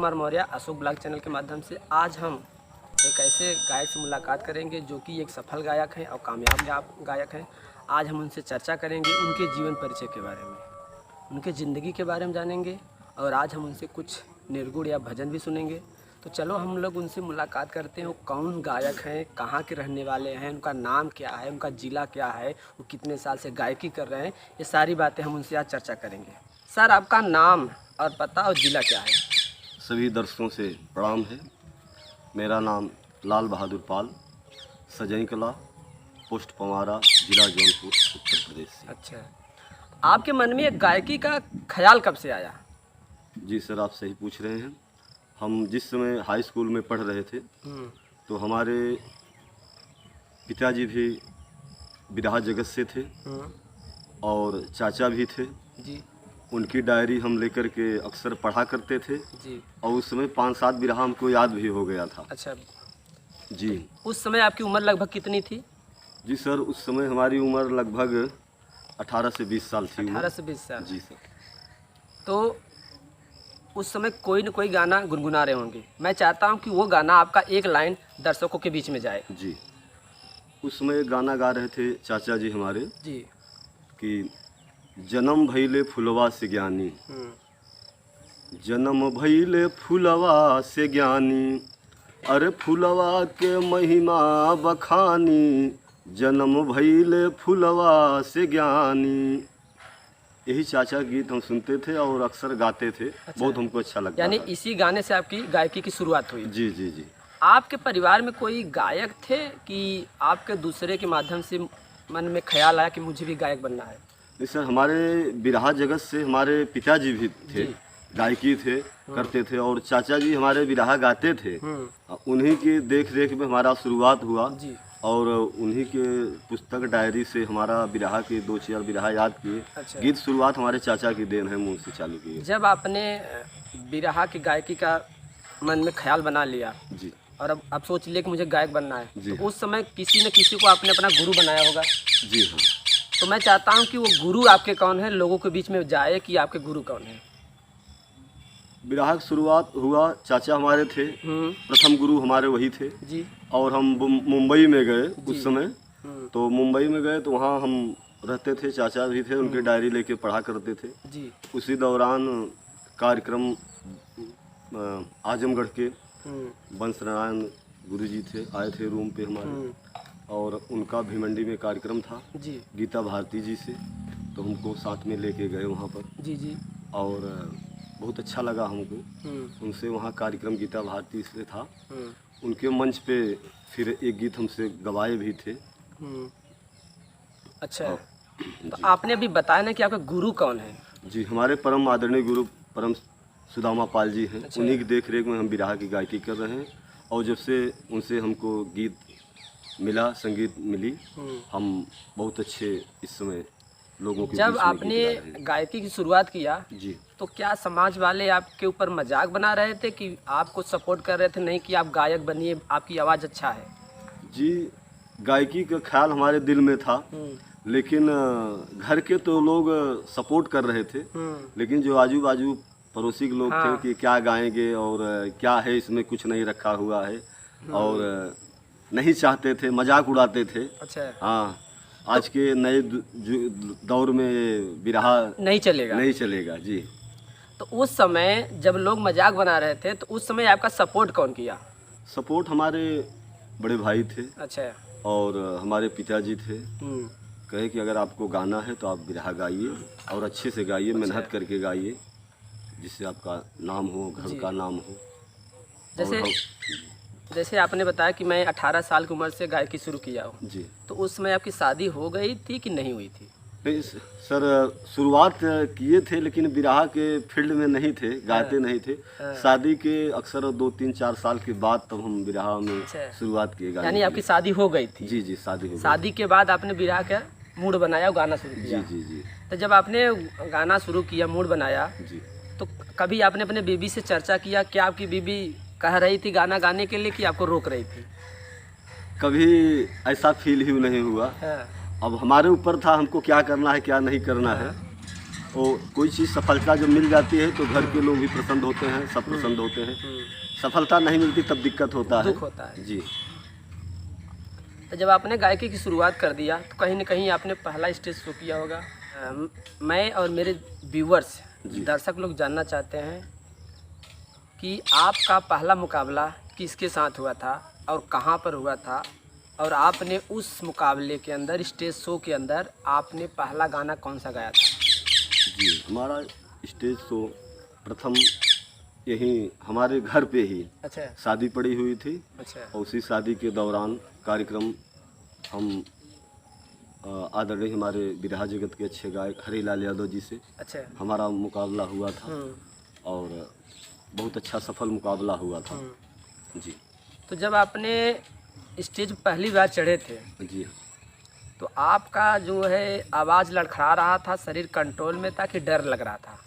Kumar Maurya Ashok blog channel के माध्यम से आज हम एक ऐसे गायक से मुलाकात करेंगे जो कि एक सफल गायक हैं और कामयाब गायक हैं। आज हम उनसे चर्चा करेंगे उनके जीवन परिचय के बारे में, उनके ज़िंदगी के बारे में जानेंगे और आज हम उनसे कुछ निर्गुण या भजन भी सुनेंगे। तो चलो हम लोग उनसे मुलाकात करते हैं। वो कौन गायक हैं, कहाँ के रहने वाले हैं, उनका नाम क्या है, उनका ज़िला क्या है, वो कितने साल से गायकी कर रहे हैं, ये सारी बातें हम उनसे आज चर्चा करेंगे। सर, आपका नाम और पता और ज़िला क्या है? सभी दर्शकों से प्रणाम है। मेरा नाम लाल बहादुर पाल, सजई कला, पोस्ट पवारा, जिला जौनपुर, उत्तर प्रदेश से। अच्छा, आपके मन में एक गायकी का ख्याल कब से आया? जी सर, आप सही पूछ रहे हैं। हम जिस समय हाई स्कूल में पढ़ रहे थे तो हमारे पिताजी भी विरहा जगत से थे और चाचा भी थे जी उनकी डायरी हम लेकर के अक्सर पढ़ा करते थे जी। और उस समय 5-7 बिरहा हमको याद भी हो गया था। अच्छा, जी उस समय आपकी उम्र लगभग कितनी थी? जी सर, उस समय हमारी उम्र लगभग 18 से 20 साल थी। 18 से 20 साल। जी सर। तो उस समय कोई न कोई गाना गुनगुना रहे होंगे। मैं चाहता हूं कि वो गाना आपका एक लाइन दर्शकों के बीच में जाए। जी, उस समय एक गाना गा रहे थे चाचा जी हमारे जी। कि जन्म भइले फुलवा से ज्ञानी, जन्म भइले फुलवा से ज्ञानी, अरे फुलवा के महिमा बखानी, जन्म भइले फुलवा से ज्ञानी। यही चाचा गीत हम सुनते थे और अक्सर गाते थे। अच्छा। बहुत हमको अच्छा लगता यानी था। इसी गाने से आपकी गायकी की शुरुआत हुई? जी जी जी। आपके परिवार में कोई गायक थे कि आपके दूसरे के माध्यम से मन में ख्याल आया कि मुझे भी गायक बनना है? नहीं सर, हमारे बिरहा जगत से हमारे पिताजी भी थे, गायकी थे करते थे और चाचा जी हमारे बिरहा गाते थे। उन्हीं की देख रेख में हमारा शुरुआत हुआ जी। और उन्हीं के पुस्तक डायरी से हमारा बिरहा के 2-4 बिरहा याद किए। अच्छा। गीत शुरुआत हमारे चाचा की देन है, मुँह से चालू किए। जब आपने बिरहा की गायकी का मन में ख्याल बना लिया जी और अब आप सोच लिए कि मुझे गायक बनना है, जी। तो उस समय किसी न किसी को आपने अपना गुरु बनाया होगा। जी हाँ। तो मैं चाहता हूं कि वो गुरु आपके कौन है, लोगों के बीच में जाए कि आपके गुरु कौन है। बिरहा की शुरुआत हुआ, चाचा हमारे थे, प्रथम गुरु हमारे वही थे। जी और हम मुंबई में गए जी। उस समय। तो मुंबई में गए तो वहाँ हम रहते थे, चाचा भी थे, उनके डायरी लेके पढ़ा करते थे। जी। उसी दौरान कार्यक्रम आजमगढ़ के बंस नारायण गुरु जी थे, आए थे रूम पे हमारे और उनका भिमंडी में कार्यक्रम था जी गीता भारती जी से। तो हमको साथ में लेके गए वहाँ पर जी जी। और बहुत अच्छा लगा हमको उनसे। वहाँ कार्यक्रम गीता भारती से था, उनके मंच पे फिर एक गीत हमसे गवाए भी थे। अच्छा, तो आपने अभी बताया ना कि आपका गुरु कौन है? जी, हमारे परम आदरणीय गुरु परम सुदामा पाल जी हैं। अच्छा। उन्हीं की देख रेख में हम बिरहा की गायकी कर रहे हैं और जब से उनसे हमको गीत मिला, संगीत मिली, हम बहुत अच्छे इस समय लोगों के जब बीच में आपने गीत गा रहे हैं। गायकी की शुरुआत किया जी तो क्या समाज वाले आपके ऊपर मजाक बना रहे थे कि आपको सपोर्ट कर रहे थे, नहीं कि आप गायक बनिए, आपकी आवाज़ अच्छा है? जी, गायकी का ख्याल हमारे दिल में था, लेकिन घर के तो लोग सपोर्ट कर रहे थे, लेकिन जो आजू बाजू पड़ोसी के लोग थे कि क्या गाएंगे और क्या है इसमें, कुछ नहीं रखा हुआ है, और नहीं चाहते थे, मजाक उड़ाते थे। अच्छा। हाँ, आज के नए दौर में बिरहा नहीं चलेगा। नहीं चलेगा। जी, तो उस समय जब लोग मजाक बना रहे थे तो उस समय आपका सपोर्ट कौन किया? सपोर्ट हमारे बड़े भाई थे अच्छा। और हमारे पिताजी थे। कहे कि अगर आपको गाना है तो आप बिरहा गाइए और अच्छे से गाइए, मेहनत करके गाइए, जिससे आपका नाम हो, घर का नाम हो। जैसे आपने बताया कि मैं 18 साल की उम्र से गायकी शुरू किया हूँ। जी। तो उस समय आपकी शादी हो गई थी कि नहीं हुई थी? नहीं सर, शुरुआत किए थे लेकिन बिरहा के फील्ड में नहीं थे, गाते नहीं थे। शादी के अक्सर 2-3-4 साल के बाद तब हम बिरहा में शुरुआत किए गाने। यानी आपकी शादी हो गई थी? जी जी, शादी हो गई। शादी के बाद आपने बिरहा का मूड बनाया और गाना शुरू किया? जी जी जी। तो जब आपने गाना शुरू किया, मूड बनाया, जी, तो कभी आपने अपने बीबी से चर्चा किया? क्या आपकी बीबी कह रही थी गाना गाने के लिए कि आपको रोक रही थी? कभी ऐसा फील ही नहीं हुआ। अब हमारे ऊपर था हमको क्या करना है क्या नहीं करना है। और कोई चीज़ सफलता जब मिल जाती है तो घर के लोग भी प्रसन्न होते हैं, सब प्रसन्न होते हैं। सफलता नहीं मिलती तब दिक्कत होता है, दुख होता है। जी। तो जब आपने गायकी की शुरुआत कर दिया तो कहीं ना कहीं आपने पहला स्टेज शो किया होगा। मैं और मेरे व्यूवर्स दर्शक लोग जानना चाहते हैं कि आपका पहला मुकाबला किसके साथ हुआ था और कहाँ पर हुआ था, और आपने उस मुकाबले के अंदर, स्टेज शो के अंदर आपने पहला गाना कौन सा गाया था? जी, हमारा स्टेज शो प्रथम यहीं हमारे घर पे ही अच्छा शादी पड़ी हुई थी। अच्छा और उसी शादी के दौरान कार्यक्रम हम आदरणीय हमारे बिरहा जगत के अच्छे गायक हरिलाल यादव जी से अच्छा हमारा मुकाबला हुआ था और बहुत अच्छा सफल मुकाबला हुआ था। जी। तो जब आपने स्टेज पहली बार चढ़े थे जी तो आपका जो है आवाज़ लड़खड़ा रहा था, शरीर कंट्रोल में था कि डर लग रहा था?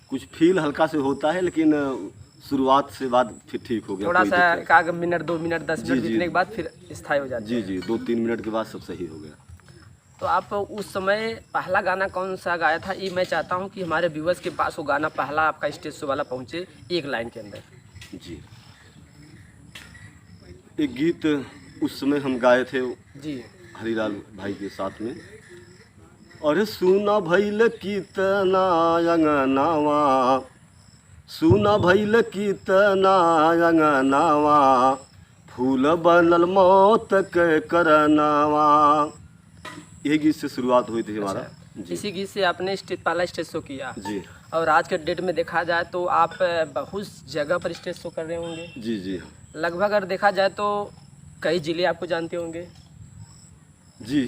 कुछ फील हल्का से होता है, लेकिन शुरुआत से बाद फिर ठीक हो गया। थोड़ा कोई सा दिक्कत- 1 मिनट 2 मिनट 10 जी, मिनट जी। बीतने के बाद फिर स्थायी हो जाता है। जी जी 2-3 मिनट के बाद सब सही हो गया। तो आप उस समय पहला गाना कौन सा गाया था, ये मैं चाहता हूँ कि हमारे व्यूवर्स के पास वो गाना पहला आपका स्टेज शो वाला पहुँचे एक लाइन के अंदर। जी, एक गीत उस समय हम गाए थे जी हरिलाल भाई के साथ में। अरे सुना भैल कितना अंगनावा, सुना भैल कितना अंगनावा, फूल बनल मौत के करनावा। यही गीत से शुरुआत हुई थी हमारा। जी इसी गीत से आपने पहला स्टेज शो किया। जी और आज के डेट में देखा जाए तो आप बहुत जगह पर स्टेज शो कर रहे होंगे। जी जी लगभग अगर देखा जाए तो कई ज़िले आपको जानते होंगे। जी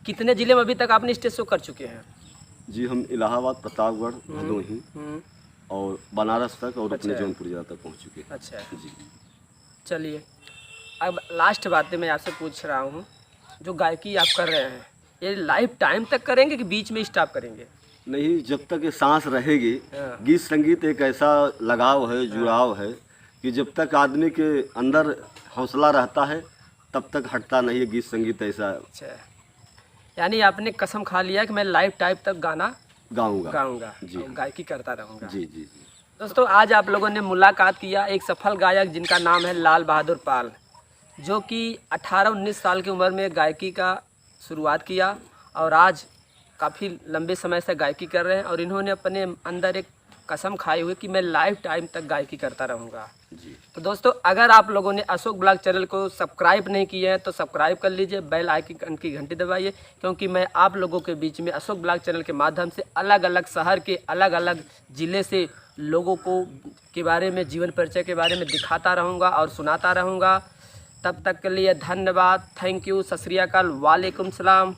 कितने ज़िले में अभी तक आपने स्टेज शो कर चुके हैं? जी, हम इलाहाबाद, प्रतापगढ़, भदोही और बनारस तक और अपने अच्छा। जौनपुर जिला तक पहुंच चुके हैं। अच्छा जी चलिए, अब लास्ट बातें मैं आपसे पूछ रहा हूँ, जो गायकी आप कर रहे हैं ये लाइफ टाइम तक करेंगे कि बीच में स्टॉप करेंगे? नहीं, जब तक ये सांस रहेगी, हाँ। गीत संगीत एक ऐसा लगाव है, जुड़ाव है कि जब तक आदमी के अंदर हौसला रहता है तब तक हटता नहीं है। गीत संगीत ऐसा अच्छा, यानी आपने कसम खा लिया कि मैं लाइफ टाइम तक गाना गाऊंगा। गाऊंगा जी। और गायकी करता रहूँगा। जी जी जी दोस्तों, आज आप लोगों ने मुलाकात किया एक सफल गायक जिनका नाम है लाल बहादुर पाल, जो कि 18-19 साल की उम्र में गायकी का शुरुआत किया और आज काफ़ी लंबे समय से गायकी कर रहे हैं। और इन्होंने अपने अंदर एक कसम खाई हुई कि मैं लाइफ टाइम तक गायकी करता रहूँगा। जी। तो दोस्तों, अगर आप लोगों ने अशोक ब्लॉग चैनल को सब्सक्राइब नहीं किए हैं तो सब्सक्राइब कर लीजिए, बेल आइकन की घंटी दबाइए, क्योंकि मैं आप लोगों के बीच में अशोक ब्लॉग चैनल के माध्यम से अलग अलग शहर के अलग अलग ज़िले से लोगों को के बारे में, जीवन परिचय के बारे में दिखाता रहूँगा और सुनाता रहूँगा। तब तक के लिए धन्यवाद, थैंक यू, सत श्री अकाल, वालेकुम सलाम।